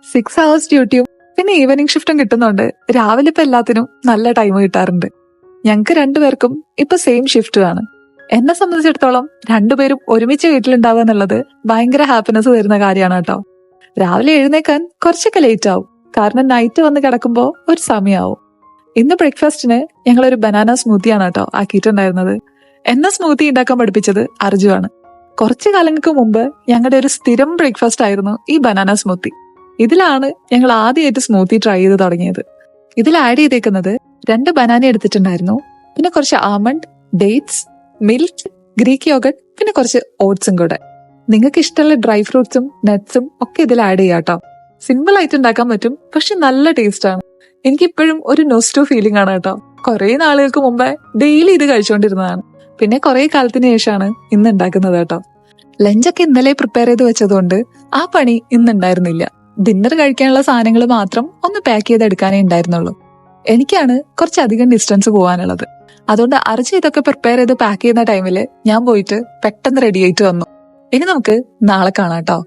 6 hours ഡ്യൂട്ടിയും പിന്നെ evening ഷിഫ്റ്റും കിട്ടുന്നുണ്ട്. രാവിലെ ഇപ്പൊ എല്ലാത്തിനും നല്ല ടൈം കിട്ടാറുണ്ട്. ഞങ്ങക്ക് രണ്ടുപേർക്കും ഇപ്പൊ സെയിം ഷിഫ്റ്റുമാണ്. എന്നെ സംബന്ധിച്ചിടത്തോളം രണ്ടുപേരും ഒരുമിച്ച് വീട്ടിലുണ്ടാവുക എന്നുള്ളത് ഭയങ്കര ഹാപ്പിനെസ് തരുന്ന കാര്യമാണ് കേട്ടോ. രാവിലെ എഴുന്നേക്കാൻ കുറച്ചൊക്കെ ലേറ്റ് ആവും, കാരണം നൈറ്റ് വന്ന് കിടക്കുമ്പോൾ ഒരു സമയമാവും. ഇന്ന് ബ്രേക്ക്ഫാസ്റ്റിന് ഞങ്ങളൊരു ബനാന സ്മൂത്തിയാണ് കേട്ടോ ആക്കിയിട്ടുണ്ടായിരുന്നത്. എന്നെ സ്മൂത്തി ഉണ്ടാക്കാൻ പഠിപ്പിച്ചത് അർജുവാണ്. കുറച്ചു കാലങ്ങൾക്ക് മുമ്പ് ഞങ്ങളുടെ ഒരു സ്ഥിരം ബ്രേക്ക്ഫാസ്റ്റ് ആയിരുന്നു ഈ ബനാന സ്മൂത്തി. ഇതിലാണ് ഞങ്ങൾ ആദ്യമായിട്ട് സ്മൂത്തി ട്രൈ ചെയ്ത് തുടങ്ങിയത്. ഇതിൽ ആഡ് ചെയ്തേക്കുന്നത് 2 ബനാന എടുത്തിട്ടുണ്ടായിരുന്നു, പിന്നെ കുറച്ച് almond, dates, milk, Greek yoghurt, പിന്നെ കുറച്ച് ഓട്സും കൂടെ. നിങ്ങൾക്ക് ഇഷ്ടമുള്ള ഡ്രൈ ഫ്രൂട്ട്സും നട്ട്സും ഒക്കെ ഇതിൽ ആഡ് ചെയ്യാം കേട്ടോ. സിമ്പിൾ ആയിട്ട് ഉണ്ടാക്കാൻ പറ്റും, പക്ഷെ നല്ല ടേസ്റ്റ് ആണ്. എനിക്കിപ്പോഴും ഒരു നൊസ്റ്റു ഫീലിംഗ് ആണ് കേട്ടോ. കുറെ നാളുകൾക്ക് മുമ്പേ ഡെയിലി ഇത് കഴിച്ചുകൊണ്ടിരുന്നതാണ്. പിന്നെ കുറെ കാലത്തിന് ശേഷമാണ് ഇന്ന് ഉണ്ടാക്കുന്നത് കേട്ടോ. ലഞ്ചൊക്കെ ഇന്നലെ പ്രിപ്പയർ ചെയ്ത് വെച്ചതുകൊണ്ട് ആ പണി ഇന്നുണ്ടായിരുന്നില്ല. ഡിന്നർ കഴിക്കാനുള്ള സാധനങ്ങൾ മാത്രം ഒന്ന് പാക്ക് ചെയ്തെടുക്കാനേ ഉണ്ടായിരുന്നുള്ളൂ. എനിക്കാണ് കുറച്ചധികം ഡിസ്റ്റൻസ് പോകാനുള്ളത്. അതുകൊണ്ട് അർജി ഇതൊക്കെ പ്രിപ്പയർ ചെയ്ത് പാക്ക് ചെയ്യുന്ന ടൈമിൽ ഞാൻ പോയിട്ട് പെട്ടെന്ന് റെഡി ആയിട്ട് വന്നു. ഇനി നമുക്ക് നാളെ കാണാം കേട്ടോ.